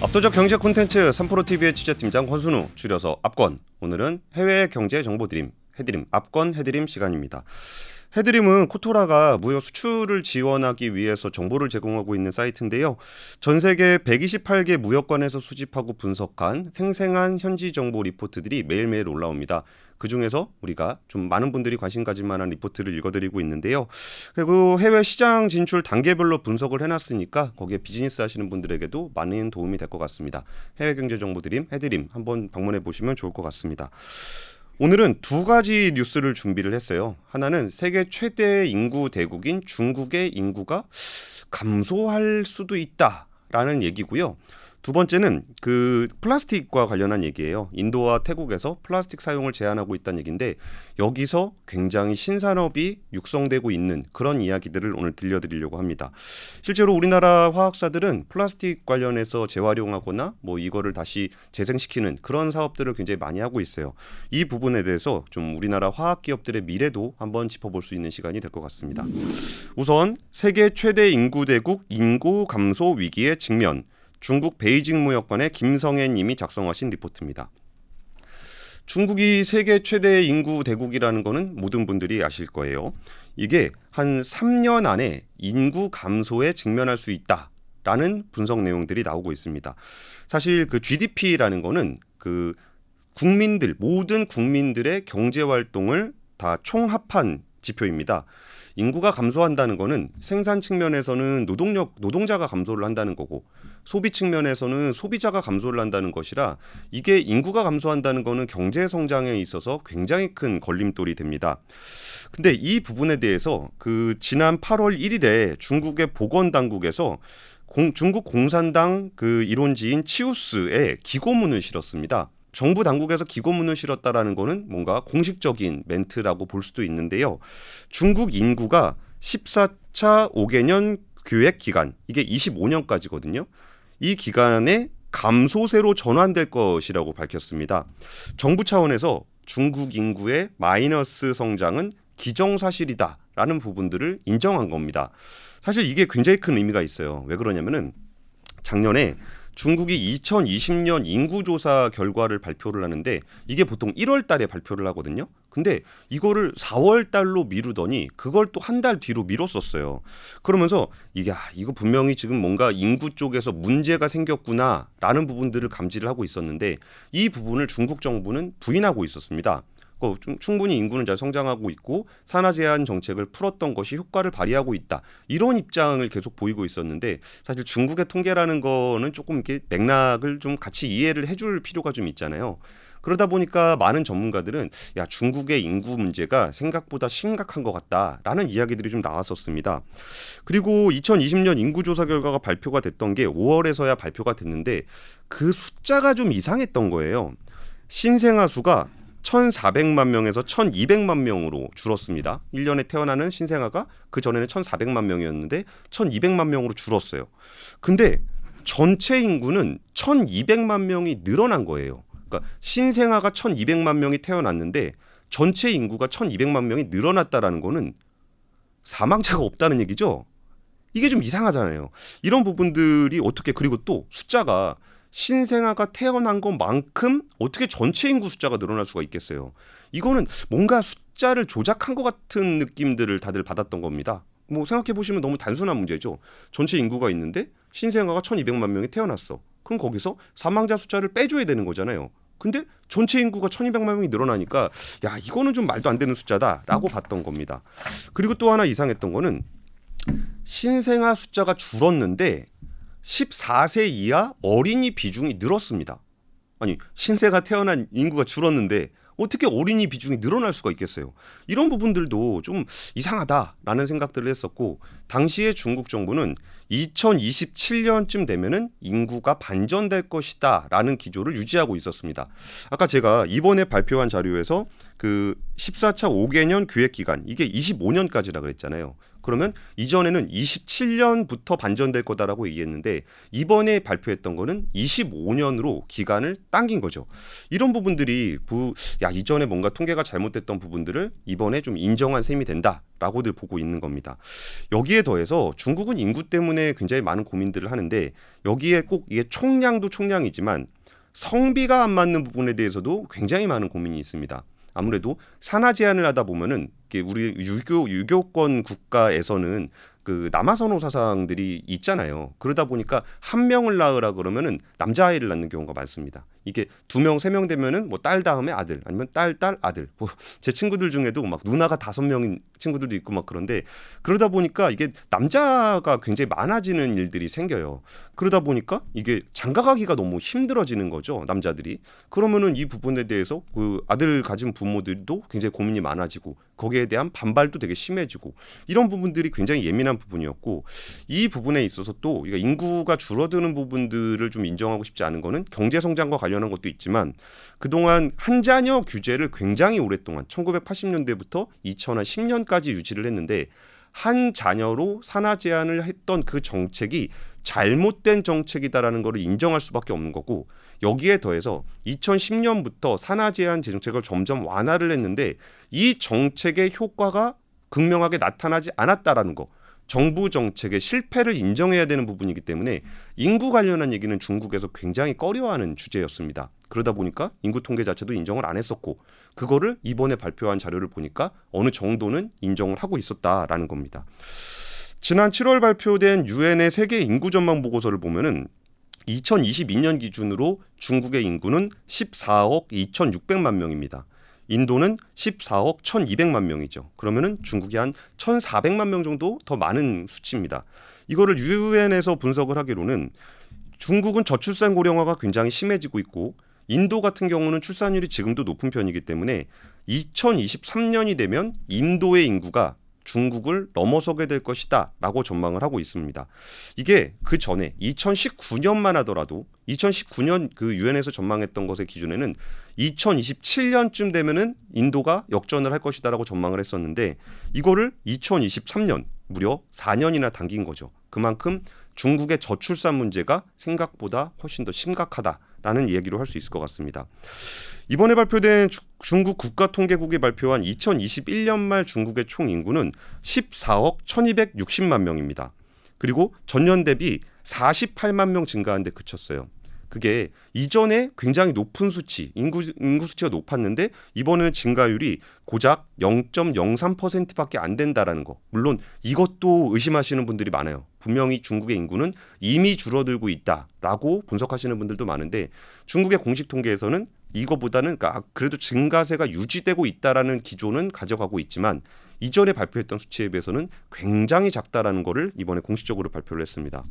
압도적 경제 콘텐츠 3프로TV의 취재팀장 권순우, 줄여서 압권. 오늘은 해외 경제 정보 드림, 해드림, 압권 해드림 시간입니다. 해드림은 코토라가 무역 수출을 지원하기 위해서 정보를 제공하고 있는 사이트인데요. 전 세계 128개 무역관에서 수집하고 분석한 생생한 현지 정보 리포트들이 매일매일 올라옵니다. 그중에서 우리가 좀 많은 분들이 관심 가질 만한 리포트를 읽어드리고 있는데요. 그리고 해외 시장 진출 단계별로 분석을 해놨으니까 거기에 비즈니스 하시는 분들에게도 많은 도움이 될 것 같습니다. 해외 경제 정보 드림, 해드림 한번 방문해 보시면 좋을 것 같습니다. 오늘은 두 가지 뉴스를 준비를 했어요. 하나는 세계 최대 인구 대국인 중국의 인구가 감소할 수도 있다라는 얘기고요. 두 번째는 그 플라스틱과 관련한 얘기예요. 인도와 태국에서 플라스틱 사용을 제한하고 있다는 얘기인데 여기서 굉장히 신산업이 육성되고 있는 그런 이야기들을 오늘 들려드리려고 합니다. 실제로 우리나라 화학사들은 플라스틱 관련해서 재활용하거나 뭐 이거를 다시 재생시키는 그런 사업들을 굉장히 많이 하고 있어요. 이 부분에 대해서 좀 우리나라 화학기업들의 미래도 한번 짚어볼 수 있는 시간이 될 것 같습니다. 우선 세계 최대 인구 대국 인구 감소 위기에 직면. 중국 베이징 무역관의 김성애 님이 작성하신 리포트입니다. 중국이 세계 최대 인구 대국이라는 거는 모든 분들이 아실 거예요. 이게 한 3년 안에 인구 감소에 직면할 수 있다라는 분석 내용들이 나오고 있습니다. 사실 그 GDP라는 거는 그 국민들, 모든 국민들의 경제 활동을 다 총합한 지표입니다. 인구가 감소한다는 거는 생산 측면에서는 노동자가 감소를 한다는 거고 소비 측면에서는 소비자가 감소를 한다는 것이라 이게 인구가 감소한다는 거는 경제 성장에 있어서 굉장히 큰 걸림돌이 됩니다. 근데 이 부분에 대해서 그 지난 8월 1일에 중국의 보건당국에서 중국 공산당 그 이론지인 치우스에 기고문을 실었습니다. 정부 당국에서 기고문을 실었다라는 거는 뭔가 공식적인 멘트라고 볼 수도 있는데요. 중국 인구가 14차 5개년 기획 기간, 이게 25년까지거든요. 이 기간에 감소세로 전환될 것이라고 밝혔습니다. 정부 차원에서 중국 인구의 마이너스 성장은 기정사실이다라는 부분들을 인정한 겁니다. 사실 이게 굉장히 큰 의미가 있어요. 왜 그러냐면은 작년에 중국이 2020년 인구조사 결과를 발표를 하는데 이게 보통 1월 달에 발표를 하거든요. 근데 이거를 4월 달로 미루더니 그걸 또 한 달 뒤로 미뤘었어요. 그러면서 이거 분명히 지금 뭔가 인구 쪽에서 문제가 생겼구나라는 부분들을 감지를 하고 있었는데 이 부분을 중국 정부는 부인하고 있었습니다. 충분히 인구는 잘 성장하고 있고 산하 제한 정책을 풀었던 것이 효과를 발휘하고 있다. 이런 입장을 계속 보이고 있었는데 사실 중국의 통계라는 거는 조금 이렇게 맥락을 좀 같이 이해를 해줄 필요가 좀 있잖아요. 그러다 보니까 많은 전문가들은 중국의 인구 문제가 생각보다 심각한 것 같다라는 이야기들이 좀 나왔었습니다. 그리고 2020년 인구조사 결과가 발표가 됐던 게 5월에서야 발표가 됐는데 그 숫자가 좀 이상했던 거예요. 신생아 수가 1,400만 명에서 1,200만 명으로 줄었습니다. 1년에 태어나는 신생아가 그전에는 1,400만 명이었는데 1,200만 명으로 줄었어요. 근데 전체 인구는 1,200만 명이 늘어난 거예요. 그러니까 신생아가 1,200만 명이 태어났는데 전체 인구가 1,200만 명이 늘어났다라는 거는 사망자가 없다는 얘기죠. 이게 좀 이상하잖아요. 이런 부분들이 어떻게, 그리고 또 숫자가 신생아가 태어난 것만큼 어떻게 전체 인구 숫자가 늘어날 수가 있겠어요. 이거는 뭔가 숫자를 조작한 것 같은 느낌들을 다들 받았던 겁니다. 뭐 생각해 보시면 너무 단순한 문제죠. 전체 인구가 있는데 신생아가 1,200만 명이 태어났어. 그럼 거기서 사망자 숫자를 빼줘야 되는 거잖아요. 근데 전체 인구가 1,200만 명이 늘어나니까 이거는 좀 말도 안 되는 숫자다라고 봤던 겁니다. 그리고 또 하나 이상했던 거는 신생아 숫자가 줄었는데 14세 이하 어린이 비중이 늘었습니다. 아니, 신생아 태어난 인구가 줄었는데 어떻게 어린이 비중이 늘어날 수가 있겠어요. 이런 부분들도 좀 이상하다라는 생각들을 했었고 당시에 중국 정부는 2027년쯤 되면은 인구가 반전될 것이다 라는 기조를 유지하고 있었습니다. 아까 제가 이번에 발표한 자료에서 그 14차 5개년 기획 기간 이게 25년까지라 그랬잖아요. 그러면 이전에는 27년부터 반전될 거다라고 얘기했는데 이번에 발표했던 거는 25년으로 기간을 당긴 거죠. 이런 부분들이 이전에 뭔가 통계가 잘못됐던 부분들을 이번에 좀 인정한 셈이 된다라고들 보고 있는 겁니다. 여기에 더해서 중국은 인구 때문에 굉장히 많은 고민들을 하는데 여기에 꼭 이게 총량도 총량이지만 성비가 안 맞는 부분에 대해서도 굉장히 많은 고민이 있습니다. 아무래도 산하 제한을 하다 보면은 우리 유교권 국가에서는 그 남아선호 사상들이 있잖아요. 그러다 보니까 한 명을 낳으라 그러면은 남자아이를 낳는 경우가 많습니다. 이게 2명, 3명 되면은 뭐 딸 다음에 아들, 아니면 딸, 아들. 뭐 제 친구들 중에도 막 누나가 5명인 친구들도 있고 막 그런데 그러다 보니까 이게 남자가 굉장히 많아지는 일들이 생겨요. 그러다 보니까 이게 장가가기가 너무 힘들어지는 거죠, 남자들이. 그러면은 이 부분에 대해서 그 아들 가진 부모들도 굉장히 고민이 많아지고 거기에 대한 반발도 되게 심해지고 이런 부분들이 굉장히 예민한 부분이었고 이 부분에 있어서 또 인구가 줄어드는 부분들을 좀 인정하고 싶지 않은 거는 경제 성장과 관련한 것도 있지만 그동안 한 자녀 규제를 굉장히 오랫동안 1980년대부터 2010년까지 유지를 했는데 한 자녀로 산하 제한을 했던 그 정책이 잘못된 정책이다라는 것을 인정할 수밖에 없는 거고 여기에 더해서 2010년부터 산하 제한 정책을 점점 완화를 했는데 이 정책의 효과가 극명하게 나타나지 않았다라는 거. 정부 정책의 실패를 인정해야 되는 부분이기 때문에 인구 관련한 얘기는 중국에서 굉장히 꺼려하는 주제였습니다. 그러다 보니까 인구 통계 자체도 인정을 안 했었고 그거를 이번에 발표한 자료를 보니까 어느 정도는 인정을 하고 있었다라는 겁니다. 지난 7월 발표된 유엔의 세계 인구 전망 보고서를 보면은 2022년 기준으로 중국의 인구는 14억 2,600만 명입니다. 인도는 14억 1,200만 명이죠. 그러면은 중국이 한 1,400만 명 정도 더 많은 수치입니다. 이거를 유엔에서 분석을 하기로는 중국은 저출산 고령화가 굉장히 심해지고 있고 인도 같은 경우는 출산율이 지금도 높은 편이기 때문에 2023년이 되면 인도의 인구가 중국을 넘어서게 될 것이다 라고 전망을 하고 있습니다. 이게 그 전에 2019년만 하더라도 2019년 그 유엔에서 전망했던 것의 기준에는 2027년쯤 되면은 인도가 역전을 할 것이다 라고 전망을 했었는데 이거를 2023년 무려 4년이나 당긴 거죠. 그만큼 중국의 저출산 문제가 생각보다 훨씬 더 심각하다라는 얘기로 할 수 있을 것 같습니다. 이번에 발표된 중국 국가통계국이 발표한 2021년 말 중국의 총 인구는 14억 1260만 명입니다. 그리고 전년 대비 48만 명 증가한 데 그쳤어요. 그게 이전에 굉장히 높은 수치, 인구 수치가 높았는데 이번에는 증가율이 고작 0.03%밖에 안 된다라는 거. 물론 이것도 의심하시는 분들이 많아요. 분명히 중국의 인구는 이미 줄어들고 있다라고 분석하시는 분들도 많은데 중국의 공식 통계에서는 이거보다는 그래도 증가세가 유지되고 있다라는 기조는 가져가고 있지만 이전에 발표했던 수치에 비해서는 굉장히 작다라는 거를 이번에 공식적으로 발표를 했습니다.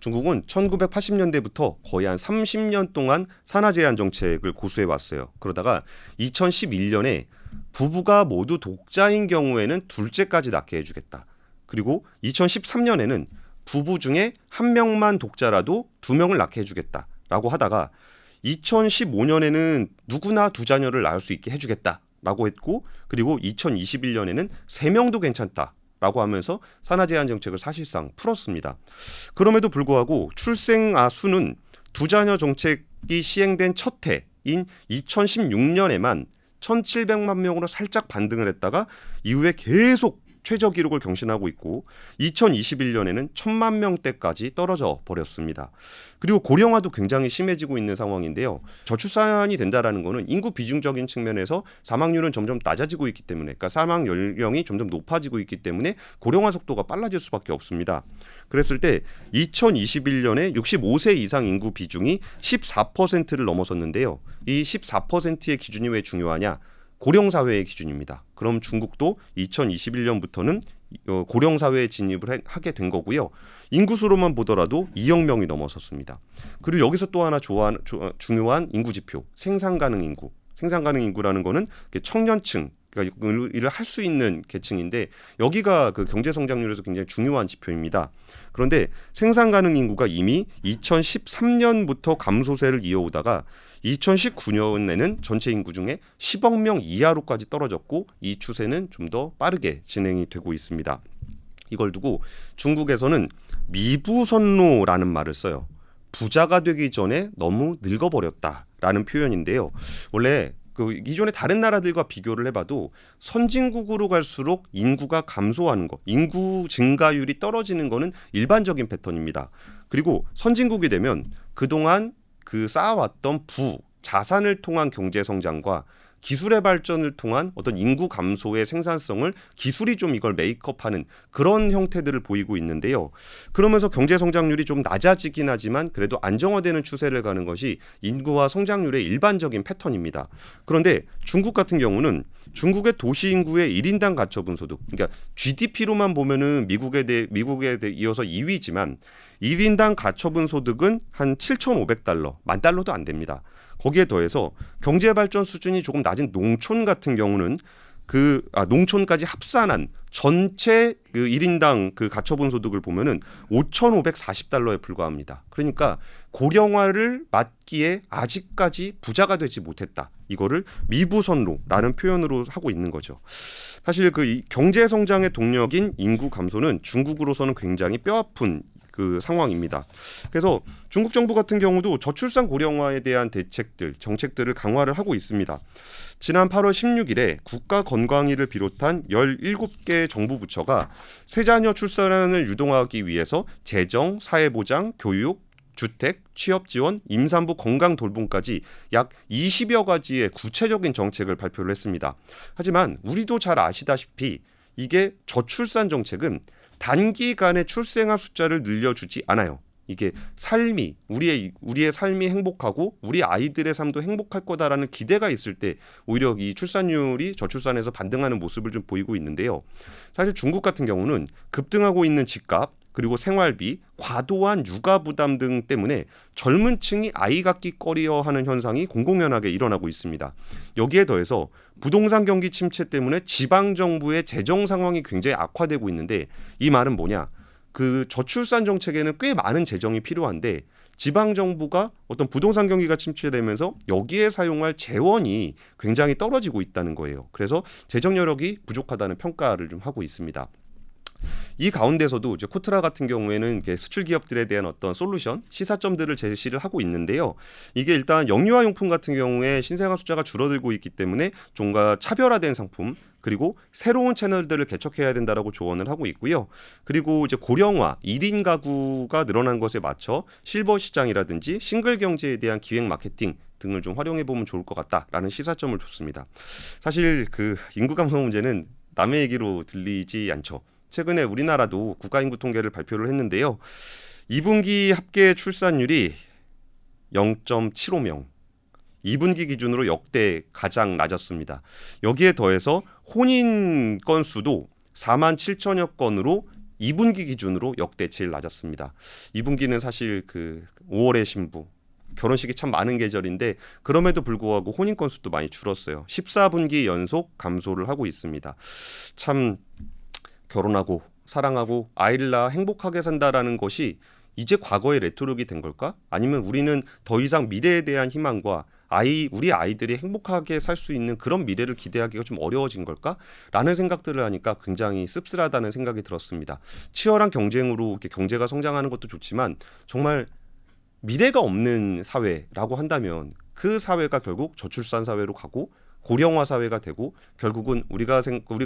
중국은 1980년대부터 거의 한 30년 동안 산하 제한 정책을 고수해 왔어요. 그러다가 2011년에 부부가 모두 독자인 경우에는 둘째까지 낳게 해주겠다. 그리고 2013년에는 부부 중에 한 명만 독자라도 2명을 낳게 해주겠다라고 하다가 2015년에는 누구나 2자녀를 낳을 수 있게 해주겠다라고 했고 그리고 2021년에는 3명도 괜찮다. 라고 하면서 산하 제한 정책을 사실상 풀었습니다. 그럼에도 불구하고 출생아 수는 2자녀 정책이 시행된 첫 해인 2016년에만 1,700만 명으로 살짝 반등을 했다가 이후에 계속 최저 기록을 경신하고 있고 2021년에는 1,000만 명대까지 떨어져 버렸습니다. 그리고 고령화도 굉장히 심해지고 있는 상황인데요. 저출산이 된다라는 거는 인구 비중적인 측면에서 사망률은 점점 낮아지고 있기 때문에 그러니까 사망 연령이 점점 높아지고 있기 때문에 고령화 속도가 빨라질 수밖에 없습니다. 그랬을 때 2021년에 65세 이상 인구 비중이 14%를 넘어섰는데요. 이 14%의 기준이 왜 중요하냐? 고령사회의 기준입니다. 그럼 중국도 2021년부터는 고령사회에 진입을 하게 된 거고요. 인구수로만 보더라도 2억 명이 넘어섰습니다. 그리고 여기서 또 하나 중요한 인구지표, 생산가능 인구. 생산가능 인구라는 거는 청년층, 그러니까 일을 할 수 있는 계층인데 여기가 그 경제 성장률에서 굉장히 중요한 지표입니다. 그런데 생산 가능 인구가 이미 2013년부터 감소세를 이어오다가 2019년에는 전체 인구 중에 10억 명 이하로까지 떨어졌고 이 추세는 좀 더 빠르게 진행이 되고 있습니다. 이걸 두고 중국에서는 미부선로라는 말을 써요. 부자가 되기 전에 너무 늙어버렸다라는 표현인데요. 원래 그 기존의 다른 나라들과 비교를 해봐도 선진국으로 갈수록 인구가 감소하는 거, 인구 증가율이 떨어지는 거는 일반적인 패턴입니다. 그리고 선진국이 되면 그동안 그 쌓아왔던 자산을 통한 경제 성장과 기술의 발전을 통한 어떤 인구 감소의 생산성을 기술이 좀 이걸 메이크업하는 그런 형태들을 보이고 있는데요. 그러면서 경제 성장률이 좀 낮아지긴 하지만 그래도 안정화되는 추세를 가는 것이 인구와 성장률의 일반적인 패턴입니다. 그런데 중국 같은 경우는 중국의 도시 인구의 1인당 가처분 소득, 그러니까 GDP로만 보면은 미국에 이어서 2위지만 1인당 가처분 소득은 한 7,500달러, $10,000도 안 됩니다. 거기에 더해서 경제 발전 수준이 조금 낮은 농촌 같은 경우는 농촌까지 합산한 전체 그 1인당 그 가처분 소득을 보면은 5,540달러에 불과합니다. 그러니까 고령화를 맞기에 아직까지 부자가 되지 못했다. 이거를 미부선로라는 표현으로 하고 있는 거죠. 사실 그 경제 성장의 동력인 인구 감소는 중국으로서는 굉장히 뼈아픈 그 상황입니다. 그래서 중국 정부 같은 경우도 저출산 고령화에 대한 정책들을 강화를 하고 있습니다. 지난 8월 16일에 국가건강위를 비롯한 17개 정부 부처가 세자녀 출산을 유동하기 위해서 재정, 사회보장, 교육, 주택, 취업 지원, 임산부 건강 돌봄까지 약 20여 가지의 구체적인 정책을 발표를 했습니다. 하지만 우리도 잘 아시다시피 이게 저출산 정책은 단기간에 출생아 숫자를 늘려주지 않아요. 이게 우리의 삶이 행복하고 우리 아이들의 삶도 행복할 거다라는 기대가 있을 때 오히려 이 출산율이 저출산에서 반등하는 모습을 좀 보이고 있는데요. 사실 중국 같은 경우는 급등하고 있는 집값 그리고 생활비, 과도한 육아 부담 등 때문에 젊은 층이 아이 갖기 꺼려하는 현상이 공공연하게 일어나고 있습니다. 여기에 더해서 부동산 경기 침체 때문에 지방 정부의 재정 상황이 굉장히 악화되고 있는데 이 말은 뭐냐? 그 저출산 정책에는 꽤 많은 재정이 필요한데 지방 정부가 어떤 부동산 경기가 침체되면서 여기에 사용할 재원이 굉장히 떨어지고 있다는 거예요. 그래서 재정 여력이 부족하다는 평가를 좀 하고 있습니다. 이 가운데서도 이제 코트라 같은 경우에는 수출 기업들에 대한 어떤 솔루션, 시사점들을 제시를 하고 있는데요. 이게 일단 영유아용품 같은 경우에 신생아 숫자가 줄어들고 있기 때문에 좀가 차별화된 상품 그리고 새로운 채널들을 개척해야 된다라고 조언을 하고 있고요. 그리고 이제 고령화, 1인 가구가 늘어난 것에 맞춰 실버 시장이라든지 싱글 경제에 대한 기획 마케팅 등을 좀 활용해 보면 좋을 것 같다라는 시사점을 줬습니다. 사실 그 인구 감소 문제는 남의 얘기로 들리지 않죠. 최근에 우리나라도 국가인구 통계를 발표를 했는데요. 2분기 합계 출산율이 0.75명. 2분기 기준으로 역대 가장 낮았습니다. 여기에 더해서 혼인 건수도 4만 7천여 건으로 2분기 기준으로 역대 제일 낮았습니다. 2분기는 사실 그 5월의 신부, 결혼식이 참 많은 계절인데 그럼에도 불구하고 혼인 건수도 많이 줄었어요. 14분기 연속 감소를 하고 있습니다. 참 결혼하고 사랑하고 아이를 낳아 행복하게 산다라는 것이 이제 과거의 레토릭이 된 걸까? 아니면 우리는 더 이상 미래에 대한 희망과 우리 아이들이 행복하게 살 수 있는 그런 미래를 기대하기가 좀 어려워진 걸까? 라는 생각들을 하니까 굉장히 씁쓸하다는 생각이 들었습니다. 치열한 경쟁으로 이렇게 경제가 성장하는 것도 좋지만 정말 미래가 없는 사회라고 한다면 그 사회가 결국 저출산 사회로 가고 고령화 사회가 되고 결국은 우리가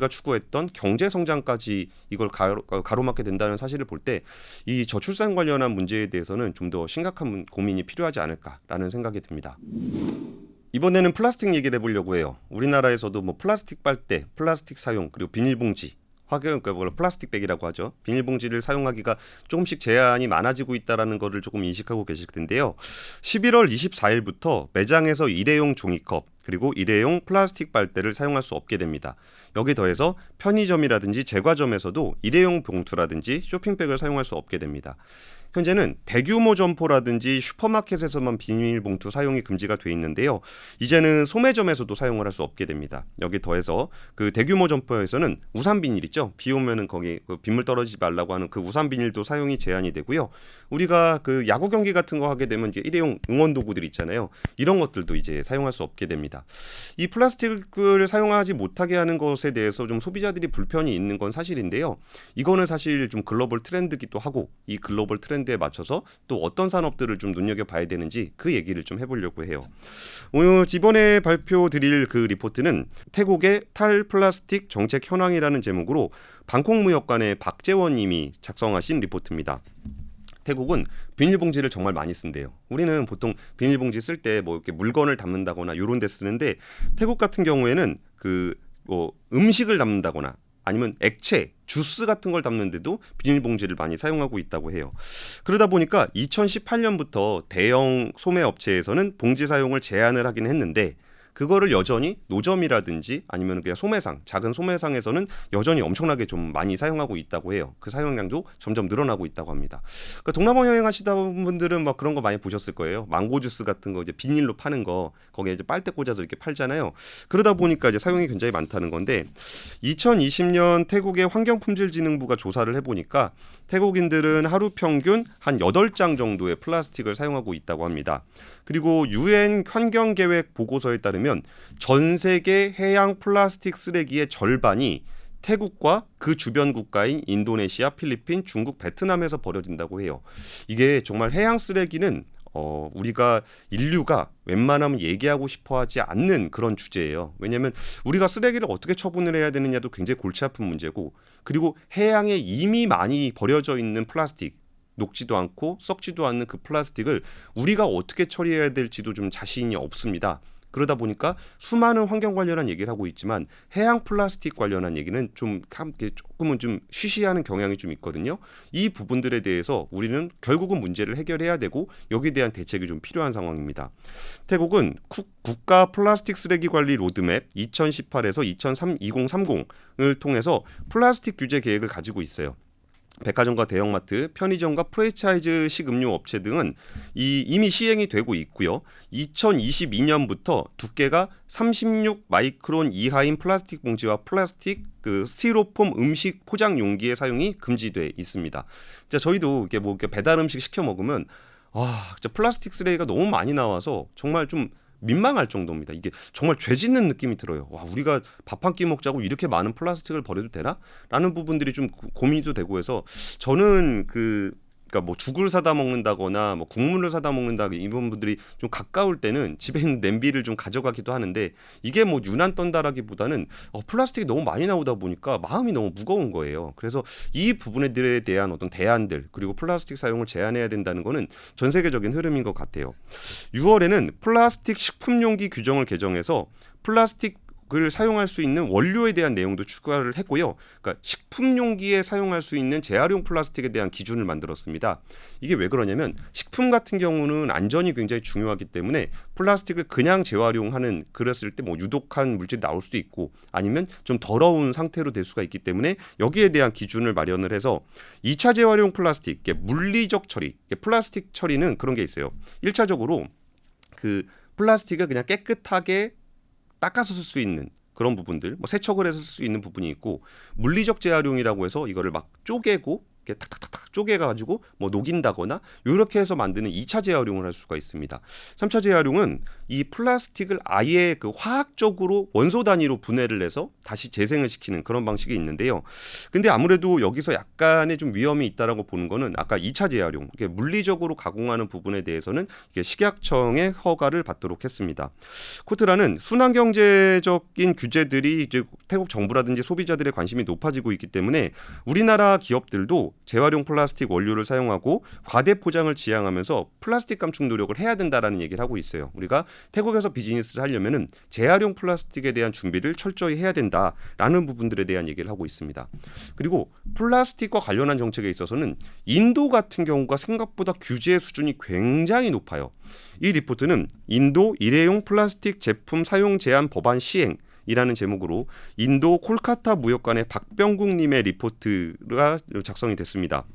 추구했던 경제 성장까지 이걸 가로막게 된다는 사실을 볼 때 이 저출산 관련한 문제에 대해서는 좀 더 심각한 고민이 필요하지 않을까라는 생각이 듭니다. 이번에는 플라스틱 얘기를 해보려고 해요. 우리나라에서도 뭐 플라스틱 빨대, 플라스틱 사용 그리고 비닐봉지 플라스틱 백이라고 하죠. 비닐봉지를 사용하기가 조금씩 제한이 많아지고 있다는 것을 조금 인식하고 계실 텐데요. 11월 24일부터 매장에서 일회용 종이컵, 그리고 일회용 플라스틱 빨대를 사용할 수 없게 됩니다. 여기 더해서 편의점이라든지 제과점에서도 일회용 봉투라든지 쇼핑백을 사용할 수 없게 됩니다. 현재는 대규모 점포라든지 슈퍼마켓에서만 비닐봉투 사용이 금지가 돼 있는데요. 이제는 소매점에서도 사용을 할 수 없게 됩니다. 여기 더해서 그 대규모 점포에서는 우산 비닐 있죠. 비 오면은 거기 그 빗물 떨어지지 말라고 하는 그 우산 비닐도 사용이 제한이 되고요. 우리가 그 야구 경기 같은 거 하게 되면 이제 일회용 응원 도구들 있잖아요. 이런 것들도 이제 사용할 수 없게 됩니다. 이 플라스틱을 사용하지 못하게 하는 것에 대해서 좀 소비자들이 불편이 있는 건 사실인데요. 이거는 사실 좀 글로벌 트렌드기도 하고 이 글로벌 트렌드에 맞춰서 또 어떤 산업들을 좀 눈여겨봐야 되는지 그 얘기를 좀 해보려고 해요. 오늘 이번에 발표드릴 그 리포트는 태국의 탈플라스틱 정책 현황이라는 제목으로 방콕무역관의 박재원 님이 작성하신 리포트입니다. 태국은 비닐봉지를 정말 많이 쓴대요. 우리는 보통 비닐봉지 쓸 때 뭐 이렇게 물건을 담는다거나 이런 데 쓰는데 태국 같은 경우에는 그 뭐 음식을 담는다거나 아니면 액체, 주스 같은 걸 담는데도 비닐봉지를 많이 사용하고 있다고 해요. 그러다 보니까 2018년부터 대형 소매 업체에서는 봉지 사용을 제한을 하긴 했는데 그거를 여전히 노점이라든지 아니면 그냥 소매상, 작은 소매상에서는 여전히 엄청나게 좀 많이 사용하고 있다고 해요. 그 사용량도 점점 늘어나고 있다고 합니다. 그러니까 동남아 여행하시다 분들은 막 그런 거 많이 보셨을 거예요. 망고 주스 같은 거 이제 비닐로 파는 거 거기에 이제 빨대 꽂아서 이렇게 팔잖아요. 그러다 보니까 이제 사용이 굉장히 많다는 건데 2020년 태국의 환경품질진흥부가 조사를 해보니까 태국인들은 하루 평균 한 8장 정도의 플라스틱을 사용하고 있다고 합니다. 그리고 UN 환경계획 보고서에 따르면 전 세계 해양 플라스틱 쓰레기의 절반이 태국과 그 주변 국가인 인도네시아, 필리핀, 중국, 베트남에서 버려진다고 해요. 이게 정말 해양 쓰레기는 우리가 인류가 웬만하면 얘기하고 싶어하지 않는 그런 주제예요. 왜냐하면 우리가 쓰레기를 어떻게 처분을 해야 되느냐도 굉장히 골치 아픈 문제고 그리고 해양에 이미 많이 버려져 있는 플라스틱 녹지도 않고 썩지도 않는 그 플라스틱을 우리가 어떻게 처리해야 될지도 좀 자신이 없습니다. 그러다 보니까 수많은 환경 관련한 얘기를 하고 있지만 해양 플라스틱 관련한 얘기는 조금은 좀 쉬쉬하는 경향이 좀 있거든요. 이 부분들에 대해서 우리는 결국은 문제를 해결해야 되고 여기에 대한 대책이 좀 필요한 상황입니다. 태국은 국가 플라스틱 쓰레기 관리 로드맵 2018에서 2030을 통해서 플라스틱 규제 계획을 가지고 있어요. 백화점과 대형마트, 편의점과 프랜차이즈식 음료 업체 등은 이미 시행이 되고 있고요. 2022년부터 두께가 36 마이크론 이하인 플라스틱 봉지와 플라스틱 스티로폼 음식 포장 용기의 사용이 금지돼 있습니다. 자, 저희도 이렇게 뭐 이렇게 배달 음식 시켜 먹으면 진짜 플라스틱 쓰레기가 너무 많이 나와서 정말 좀 민망할 정도입니다. 이게 정말 죄 짓는 느낌이 들어요. 와, 우리가 밥 한 끼 먹자고 이렇게 많은 플라스틱을 버려도 되나? 라는 부분들이 좀 고민도 되고 해서 저는 그러니까 뭐 죽을 사다 먹는다거나 뭐 국물을 사다 먹는다 이런 분들이 좀 가까울 때는 집에 있는 냄비를 좀 가져가기도 하는데 이게 뭐 유난 떤다라기보다는 플라스틱이 너무 많이 나오다 보니까 마음이 너무 무거운 거예요. 그래서 이 부분들에 대한 어떤 대안들 그리고 플라스틱 사용을 제한해야 된다는 거는 전 세계적인 흐름인 것 같아요. 6월에는 플라스틱 식품용기 규정을 개정해서 플라스틱 을 사용할 수 있는 원료에 대한 내용도 추가를 했고요. 그러니까 식품용기에 사용할 수 있는 재활용 플라스틱에 대한 기준을 만들었습니다. 이게 왜 그러냐면 식품 같은 경우는 안전이 굉장히 중요하기 때문에 플라스틱을 그냥 재활용하는 그랬을 때 뭐 유독한 물질이 나올 수도 있고 아니면 좀 더러운 상태로 될 수가 있기 때문에 여기에 대한 기준을 마련을 해서 2차 재활용 플라스틱, 물리적 처리, 플라스틱 처리는 그런 게 있어요. 1차적으로 그 플라스틱을 그냥 깨끗하게 닦아서 쓸 수 있는 그런 부분들, 뭐 세척을 해서 쓸 수 있는 부분이 있고 물리적 재활용이라고 해서 이거를 막 쪼개고 이렇게 탁탁탁 쪼개가지고 뭐 녹인다거나 이렇게 해서 만드는 2차 재활용을 할 수가 있습니다. 3차 재활용은 이 플라스틱을 아예 그 화학적으로 원소 단위로 분해를 해서 다시 재생을 시키는 그런 방식이 있는데요. 근데 아무래도 여기서 약간의 좀 위험이 있다라고 보는 거는 아까 2차 재활용, 이렇게 물리적으로 가공하는 부분에 대해서는 이게 식약청의 허가를 받도록 했습니다. 코트라는 순환경제적인 규제들이 이제 태국 정부라든지 소비자들의 관심이 높아지고 있기 때문에 우리나라 기업들도 인도도 재활용 플라스틱 원료를 사용하고 과대 포장을 지향하면서 플라스틱 감축 노력을 해야 된다라는 얘기를 하고 있어요. 우리가 태국에서 비즈니스를 하려면은 재활용 플라스틱에 대한 준비를 철저히 해야 된다라는 부분들에 대한 얘기를 하고 있습니다. 그리고 플라스틱과 관련한 정책에 있어서는 인도 같은 경우가 생각보다 규제 수준이 굉장히 높아요. 이 리포트는 인도 일회용 플라스틱 제품 사용 제한 법안 시행 이라는 제목으로 인도 콜카타 무역관의 박병국님의 리포트가 작성이 됐습니다.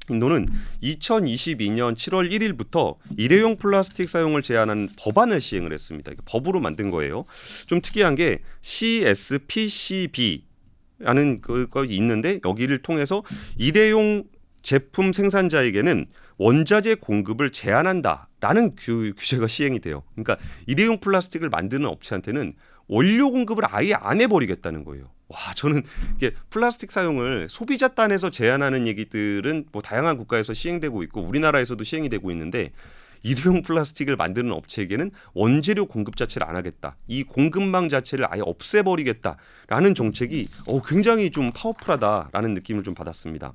인도는 2022년 7월 1일부터 일회용 플라스틱 사용을 제한하는 법안을 시행을 했습니다. 법으로 만든 거예요. 좀 특이한 게 CSPCB라는 거 있는데 여기를 통해서 일회용 제품 생산자에게는 원자재 공급을 제한한다라는 규제가 시행이 돼요. 그러니까 일회용 플라스틱을 만드는 업체한테는 원료 공급을 아예 안 해버리겠다는 거예요. 와, 저는 이게 플라스틱 사용을 소비자 단에서 제한하는 얘기들은 뭐 다양한 국가에서 시행되고 있고 우리나라에서도 시행이 되고 있는데 일회용 플라스틱을 만드는 업체에게는 원재료 공급 자체를 안 하겠다. 이 공급망 자체를 아예 없애버리겠다라는 정책이 굉장히 좀 파워풀하다라는 느낌을 좀 받았습니다.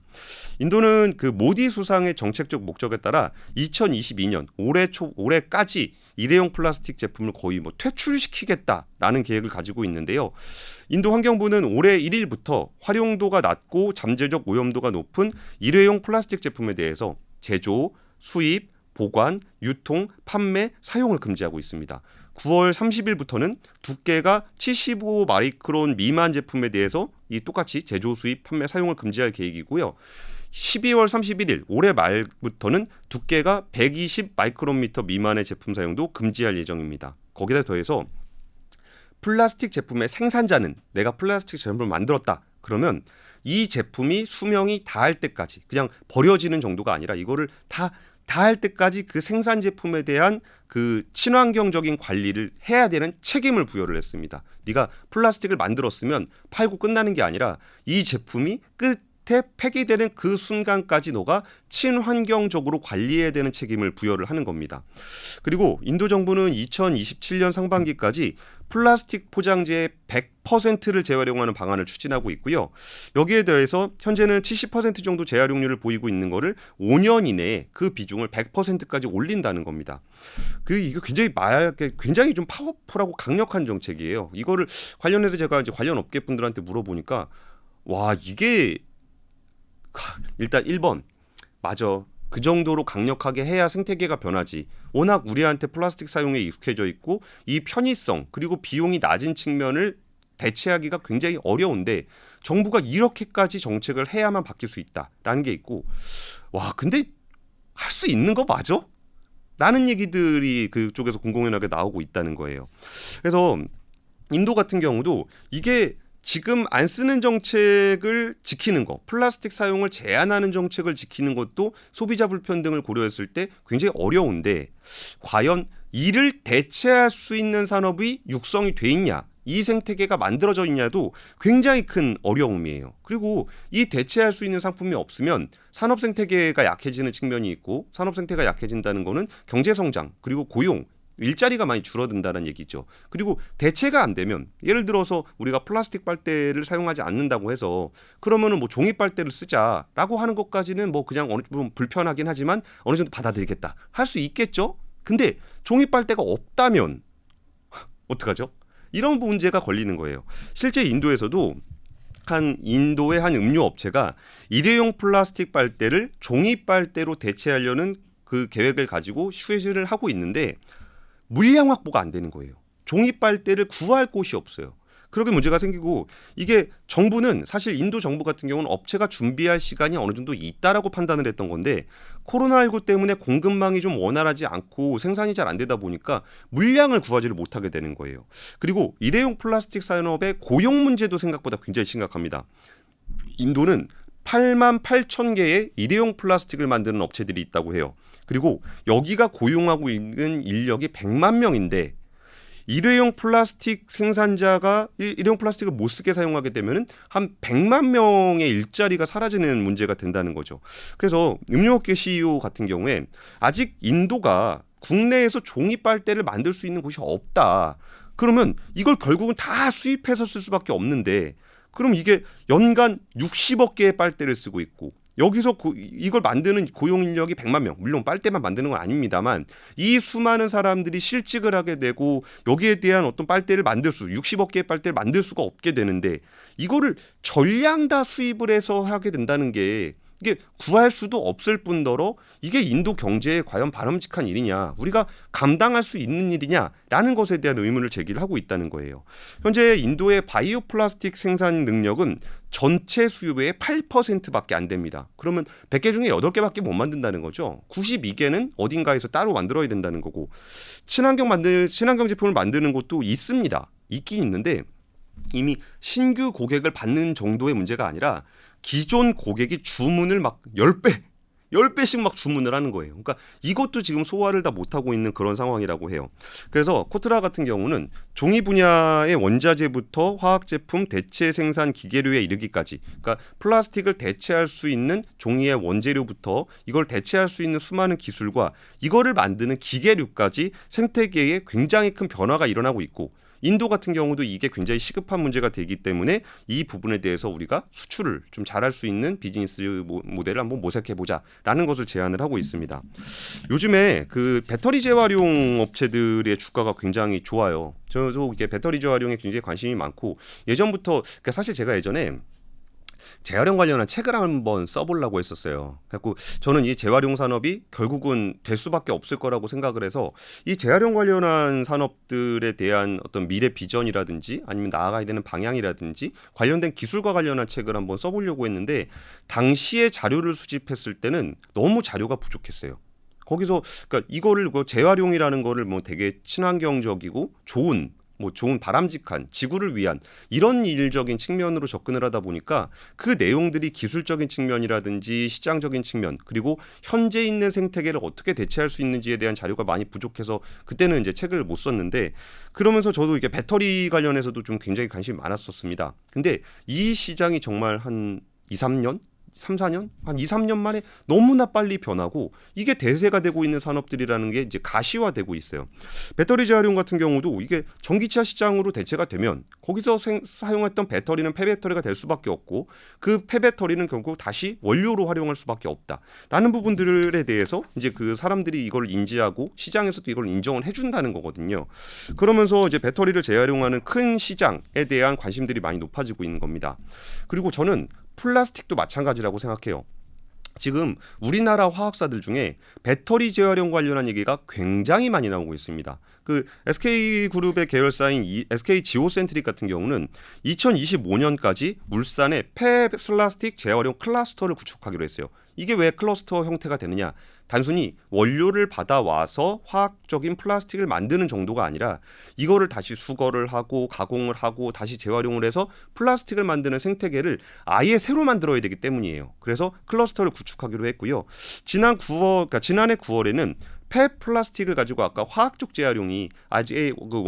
인도는 그 모디 수상의 정책적 목적에 따라 2022년 올해까지 일회용 플라스틱 제품을 거의 퇴출시키겠다라는 계획을 가지고 있는데요. 인도 환경부는 올해 1일부터 활용도가 낮고 잠재적 오염도가 높은 일회용 플라스틱 제품에 대해서 제조, 수입, 보관, 유통, 판매, 사용을 금지하고 있습니다. 9월 30일부터는 두께가 75 마이크론 미만 제품에 대해서 이 똑같이 제조, 수입, 판매, 사용을 금지할 계획이고요. 12월 31일 올해 말부터는 두께가 120 마이크로미터 미만의 제품 사용도 금지할 예정입니다. 거기다 더해서 플라스틱 제품의 생산자는 내가 플라스틱 제품을 만들었다. 그러면 이 제품이 수명이 다할 때까지 그냥 버려지는 정도가 아니라 이거를 다할 때까지 그 생산 제품에 대한 그 친환경적인 관리를 해야 되는 책임을 부여를 했습니다. 네가 플라스틱을 만들었으면 팔고 끝나는 게 아니라 이 제품이 끝에 폐기되는 그 순간까지 너가 친환경적으로 관리해야 되는 책임을 부여를 하는 겁니다. 그리고 인도 정부는 2027년 상반기까지 플라스틱 포장재의 100%를 재활용하는 방안을 추진하고 있고요. 여기에 대해서 현재는 70% 정도 재활용률을 보이고 있는 거를 5년 이내에 그 비중을 100%까지 올린다는 겁니다. 이거 굉장히 좀 파워풀하고 강력한 정책이에요. 이거를 관련해서 제가 이제 관련 업계 분들한테 물어보니까 와, 이게 일단 1번 맞아. 그 정도로 강력하게 해야 생태계가 변하지. 워낙 우리한테 플라스틱 사용에 익숙해져 있고 이 편의성 그리고 비용이 낮은 측면을 대체하기가 굉장히 어려운데 정부가 이렇게까지 정책을 해야만 바뀔 수 있다라는 게 있고 와, 근데 할 수 있는 거 맞아? 라는 얘기들이 그쪽에서 공공연하게 나오고 있다는 거예요. 그래서 인도 같은 경우도 이게 지금 안 쓰는 정책을 지키는 거, 플라스틱 사용을 제한하는 정책을 지키는 것도 소비자 불편등을 고려했을 때 굉장히 어려운데 과연 이를 대체할 수 있는 산업이 육성이 돼 있냐, 이 생태계가 만들어져 있냐도 굉장히 큰 어려움이에요. 그리고 이 대체할 수 있는 상품이 없으면 산업 생태계가 약해지는 측면이 있고 산업 생태가 약해진다는 거는 경제 성장 그리고 고용 일자리가 많이 줄어든다는 얘기죠. 그리고 대체가 안 되면 예를 들어서 우리가 플라스틱 빨대를 사용하지 않는다고 해서 그러면은 종이 빨대를 쓰자라고 하는 것까지는 그냥 어느 정도 불편하긴 하지만 어느 정도 받아들이겠다 할 수 있겠죠. 근데 종이 빨대가 없다면 어떡하죠? 이런 문제가 걸리는 거예요. 실제 인도에서도 인도의 한 음료 업체가 일회용 플라스틱 빨대를 종이 빨대로 대체하려는 그 계획을 가지고 슈에즈를 하고 있는데 물량 확보가 안 되는 거예요. 종이 빨대를 구할 곳이 없어요. 그렇게 문제가 생기고 이게 정부는 사실 인도 정부 같은 경우는 업체가 준비할 시간이 어느 정도 있다라고 판단을 했던 건데 코로나19 때문에 공급망이 좀 원활하지 않고 생산이 잘 안 되다 보니까 물량을 구하지를 못하게 되는 거예요. 그리고 일회용 플라스틱 산업의 고용 문제도 생각보다 굉장히 심각합니다. 인도는 8만 8천 개의 일회용 플라스틱을 만드는 업체들이 있다고 해요. 그리고 여기가 고용하고 있는 인력이 100만 명인데 일회용 플라스틱 생산자가 일회용 플라스틱을 못 쓰게 사용하게 되면 한 100만 명의 일자리가 사라지는 문제가 된다는 거죠. 그래서 음료업계 CEO 같은 경우에 아직 인도가 국내에서 종이 빨대를 만들 수 있는 곳이 없다. 그러면 이걸 결국은 다 수입해서 쓸 수밖에 없는데 그럼 이게 연간 60억 개의 빨대를 쓰고 있고 여기서 이걸 만드는 고용 인력이 100만 명. 물론 빨대만 만드는 건 아닙니다만 이 수많은 사람들이 실직을 하게 되고 여기에 대한 어떤 빨대를 만들 60억 개의 빨대를 만들 수가 없게 되는데 이거를 전량 다 수입을 해서 하게 된다는 게 이게 구할 수도 없을 뿐더러 이게 인도 경제에 과연 바람직한 일이냐, 우리가 감당할 수 있는 일이냐라는 것에 대한 의문을 제기를 하고 있다는 거예요. 현재 인도의 바이오 플라스틱 생산 능력은 전체 수요의 8%밖에 안 됩니다. 그러면 100개 중에 8개밖에 못 만든다는 거죠. 92개는 어딘가에서 따로 만들어야 된다는 거고, 친환경 제품을 만드는 곳도 있습니다. 있긴 있는데 이미 신규 고객을 받는 정도의 문제가 아니라 기존 고객이 주문을 막 10배씩 막 주문을 하는 거예요. 그러니까 이것도 지금 소화를 다 못하고 있는 그런 상황이라고 해요. 그래서 코트라 같은 경우는 종이 분야의 원자재부터 화학제품, 대체 생산 기계류에 이르기까지, 그러니까 플라스틱을 대체할 수 있는 종이의 원재료부터 이걸 대체할 수 있는 수많은 기술과 이거를 만드는 기계류까지 생태계에 굉장히 큰 변화가 일어나고 있고, 인도 같은 경우도 이게 굉장히 시급한 문제가 되기 때문에 이 부분에 대해서 우리가 수출을 좀 잘할 수 있는 비즈니스 모델을 한번 모색해보자라는 것을 제안을 하고 있습니다. 요즘에 그 배터리 재활용 업체들의 주가가 굉장히 좋아요. 저도 이게 배터리 재활용에 굉장히 관심이 많고, 예전부터, 그러니까 사실 제가 예전에 재활용 관련한 책을 한번 써보려고 했었어요. 그래서 저는 이 재활용 산업이 결국은 될 수밖에 없을 거라고 생각을 해서 이 재활용 관련한 산업들에 대한 어떤 미래 비전이라든지 아니면 나아가야 되는 방향이라든지 관련된 기술과 관련한 책을 한번 써보려고 했는데, 당시에 자료를 수집했을 때는 너무 자료가 부족했어요. 거기서 그러니까 이거를 재활용이라는 거를 뭐 되게 친환경적이고 좋은 바람직한 지구를 위한 이런 일적인 측면으로 접근을 하다 보니까 그 내용들이 기술적인 측면이라든지 시장적인 측면, 그리고 현재 있는 생태계를 어떻게 대체할 수 있는지에 대한 자료가 많이 부족해서 그때는 이제 책을 못 썼는데, 그러면서 저도 이게 배터리 관련해서도 좀 굉장히 관심이 많았었습니다. 근데 이 시장이 정말 한 2-3년? 3-4년? 한 2-3년 만에 너무나 빨리 변하고 이게 대세가 되고 있는 산업들이라는 게 이제 가시화되고 있어요. 배터리 재활용 같은 경우도 이게 전기차 시장으로 대체가 되면 거기서 사용했던 배터리는 폐배터리가 될 수밖에 없고, 그 폐배터리는 결국 다시 원료로 활용할 수밖에 없다라는 부분들에 대해서 이제 그 사람들이 이걸 인지하고 시장에서도 이걸 인정을 해준다는 거거든요. 그러면서 이제 배터리를 재활용하는 큰 시장에 대한 관심들이 많이 높아지고 있는 겁니다. 그리고 저는 플라스틱도 마찬가지라고 생각해요. 지금 우리나라 화학사들 중에 배터리 재활용 관련한 얘기가 굉장히 많이 나오고 있습니다. 그 SK그룹의 계열사인 SK지오센트릭 같은 경우는 2025년까지 울산에 폐플라스틱 재활용 클러스터를 구축하기로 했어요. 이게 왜 클러스터 형태가 되느냐? 단순히 원료를 받아와서 화학적인 플라스틱을 만드는 정도가 아니라 이거를 다시 수거를 하고 가공을 하고 다시 재활용을 해서 플라스틱을 만드는 생태계를 아예 새로 만들어야 되기 때문이에요. 그래서 클러스터를 구축하기로 했고요. 지난해 9월에는 폐플라스틱을 가지고 아까 화학적 재활용이 아직 그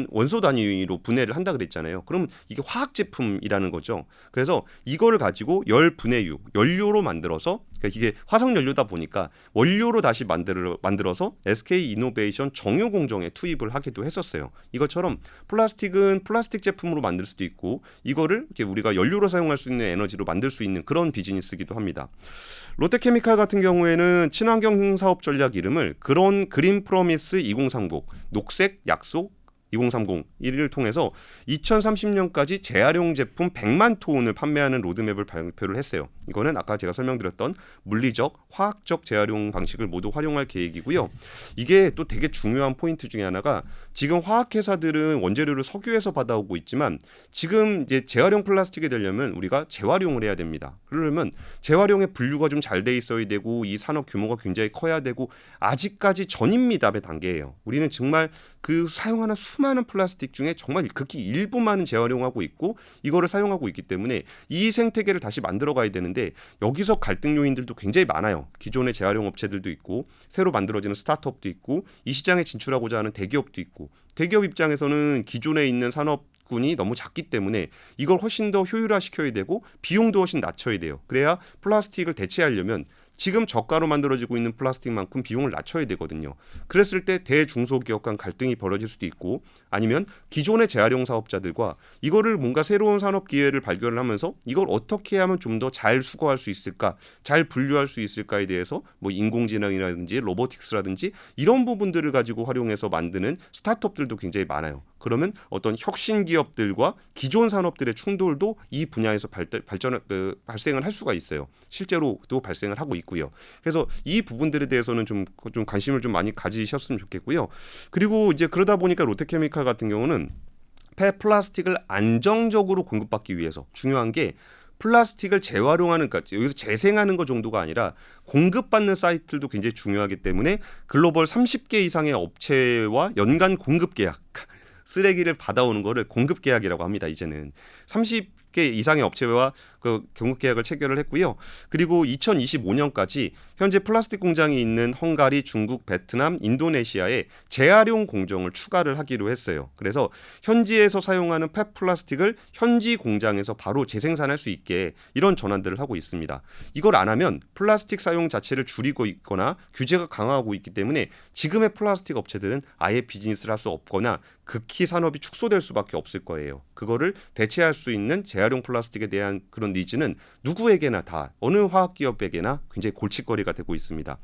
원소 단위로 분해를 한다 그랬잖아요. 그러면 이게 화학 제품이라는 거죠. 그래서 이거를 가지고 열 분해유, 연료로 만들어서, 그러니까 이게 화석 연료다 보니까 원료로 다시 만들어서 SK 이노베이션 정유 공정에 투입을 하기도 했었어요. 이것처럼 플라스틱은 플라스틱 제품으로 만들 수도 있고, 이거를 이렇게 우리가 연료로 사용할 수 있는 에너지로 만들 수 있는 그런 비즈니스이기도 합니다. 롯데케미칼 같은 경우에는 친환경 사업 전략 이름을 그린 프로미스 2030, 녹색 약속 2030을 통해서 2030년까지 재활용 제품 100만 톤을 판매하는 로드맵을 발표를 했어요. 이거는 아까 제가 설명드렸던 물리적, 화학적 재활용 방식을 모두 활용할 계획이고요. 이게 또 되게 중요한 포인트 중에 하나가, 지금 화학회사들은 원재료를 석유에서 받아오고 있지만 지금 이제 재활용 플라스틱이 되려면 우리가 재활용을 해야 됩니다. 그러려면 재활용의 분류가 좀 잘 돼 있어야 되고 이 산업 규모가 굉장히 커야 되고, 아직까지 전입미답의 단계예요. 우리는 정말 그 사용하는 수많은 플라스틱 중에 정말 극히 일부만은 재활용하고 있고 이거를 사용하고 있기 때문에 이 생태계를 다시 만들어 가야 되는데, 여기서 갈등 요인들도 굉장히 많아요. 기존의 재활용 업체들도 있고 새로 만들어지는 스타트업도 있고 이 시장에 진출하고자 하는 대기업도 있고, 대기업 입장에서는 기존에 있는 산업군이 너무 작기 때문에 이걸 훨씬 더 효율화시켜야 되고 비용도 훨씬 낮춰야 돼요. 그래야 플라스틱을 대체하려면 지금 저가로 만들어지고 있는 플라스틱만큼 비용을 낮춰야 되거든요. 그랬을 때 대중소기업 간 갈등이 벌어질 수도 있고 아니면 기존의 재활용 사업자들과 이거를 뭔가 새로운 산업 기회를 발견을 하면서 이걸 어떻게 하면 좀 더 잘 수거할 수 있을까, 잘 분류할 수 있을까에 대해서 뭐 인공지능이라든지 로보틱스라든지 이런 부분들을 가지고 활용해서 만드는 스타트업들도 굉장히 많아요. 그러면 어떤 혁신 기업들과 기존 산업들의 충돌도 이 분야에서 발생을 할 수가 있어요. 실제로도 발생을 하고 있고요. 그래서 이 부분들에 대해서는 좀 관심을 좀 많이 가지셨으면 좋겠고요. 그리고 이제 그러다 보니까 롯데케미칼 같은 경우는 폐플라스틱을 안정적으로 공급받기 위해서 중요한 게 플라스틱을 재활용하는, 그러니까 여기서 재생하는 것 정도가 아니라 공급받는 사이트들도 굉장히 중요하기 때문에 글로벌 30개 이상의 업체와 연간 공급 계약, 쓰레기를 받아오는 거를 공급 계약이라고 합니다. 이제는 30개 이상의 업체와 그 공급 계약을 체결을 했고요. 그리고 2025년까지 현재 플라스틱 공장이 있는 헝가리, 중국, 베트남, 인도네시아에 재활용 공정을 추가를 하기로 했어요. 그래서 현지에서 사용하는 폐플라스틱을 현지 공장에서 바로 재생산할 수 있게 이런 전환들을 하고 있습니다. 이걸 안 하면 플라스틱 사용 자체를 줄이고 있거나 규제가 강화하고 있기 때문에 지금의 플라스틱 업체들은 아예 비즈니스를 할 수 없거나 극히 산업이 축소될 수밖에 없을 거예요. 그거를 대체할 수 있는 재활용 플라스틱에 대한 그런 니즈는 누구에게나 다 어느 화학기업에게나 굉장히 골칫거리가 되고 있습니다.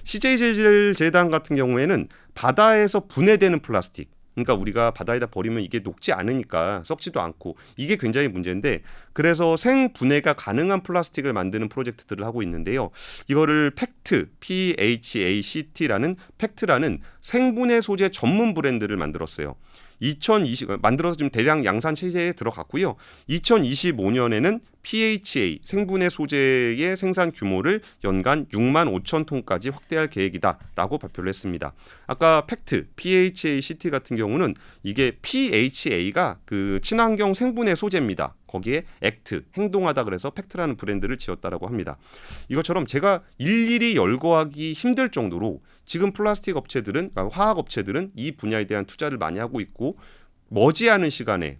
CJ재단 같은 경우에는 바다에서 분해되는 플라스틱, 그러니까 우리가 바다에다 버리면 이게 녹지 않으니까 썩지도 않고 이게 굉장히 문제인데, 그래서 생분해가 가능한 플라스틱을 만드는 프로젝트들을 하고 있는데요. 이거를 팩트, PHACT라는 팩트라는 생분해 소재 전문 브랜드를 만들었어요. 만들어서 지금 대량 양산 체제에 들어갔고요. 2025년에는 PHA 생분해 소재의 생산 규모를 연간 6만 5천 톤까지 확대할 계획이다라고 발표를 했습니다. 아까 팩트, PHACT 같은 경우는 이게 PHA가 그 친환경 생분해 소재입니다. 거기에 액트, 행동하다 그래서 팩트라는 브랜드를 지었다라고 합니다. 이것처럼 제가 일일이 열거하기 힘들 정도로 지금 플라스틱 업체들은, 화학 업체들은 이 분야에 대한 투자를 많이 하고 있고 머지않은 시간에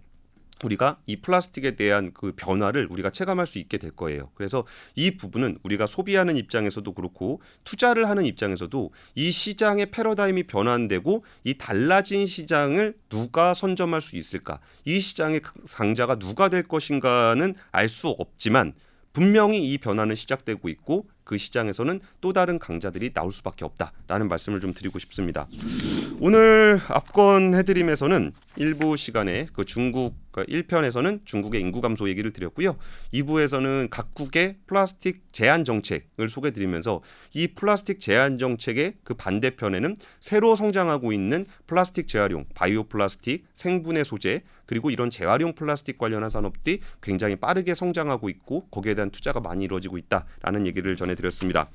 우리가 이 플라스틱에 대한 그 변화를 우리가 체감할 수 있게 될 거예요. 그래서 이 부분은 우리가 소비하는 입장에서도 그렇고 투자를 하는 입장에서도 이 시장의 패러다임이 변환되고 이 달라진 시장을 누가 선점할 수 있을까? 이 시장의 강자가 누가 될 것인가는 알 수 없지만 분명히 이 변화는 시작되고 있고 그 시장에서는 또 다른 강자들이 나올 수밖에 없다라는 말씀을 좀 드리고 싶습니다. 오늘 앞건 해드림에서는 일부 시간에 그 중국 1편에서는 중국의 인구 감소 얘기를 드렸고요. 2부에서는 각국의 플라스틱 제한 정책을 소개드리면서 이 플라스틱 제한 정책의 그 반대편에는 새로 성장하고 있는 플라스틱 재활용, 바이오 플라스틱, 생분해 소재, 그리고 이런 재활용 플라스틱 관련한 산업들이 굉장히 빠르게 성장하고 있고 거기에 대한 투자가 많이 이루어지고 있다라는 얘기를 전해드렸습니다.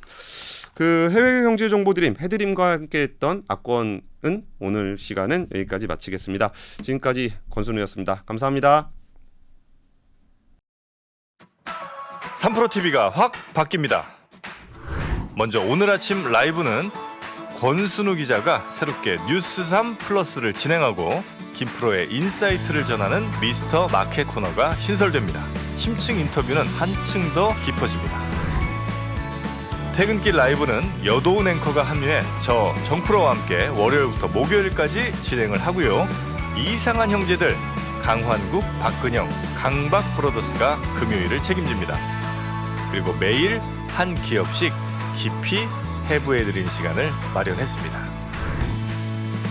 그 해외 경제 정보 드림 해드림과 함께했던 압권은 오늘 시간은 여기까지 마치겠습니다. 지금까지 권순우였습니다. 감사합니다. 3프로TV가 확 바뀝니다. 먼저 오늘 아침 라이브는 권순우 기자가 새롭게 뉴스3 플러스를 진행하고 김프로의 인사이트를 전하는 미스터 마켓 코너가 신설됩니다. 심층 인터뷰는 한층 더 깊어집니다. 퇴근길 라이브는 여도운 앵커가 합류해 저 정프로와 함께 월요일부터 목요일까지 진행을 하고요. 이상한 형제들 강환국, 박근영, 강박 브로더스가 금요일을 책임집니다. 그리고 매일 한 기업씩 깊이 해부해드리는 시간을 마련했습니다.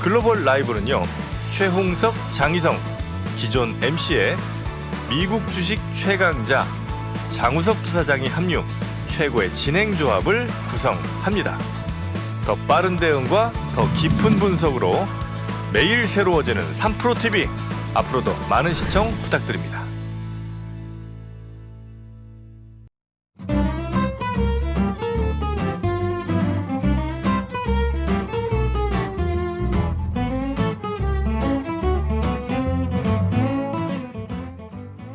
글로벌 라이브는요, 최홍석, 장희성, 기존 MC의 미국 주식 최강자 장우석 부사장이 합류, 최고의 진행조합을 구성합니다. 더 빠른 대응과 더 깊은 분석으로 매일 새로워지는 3프로TV, 앞으로도 많은 시청 부탁드립니다.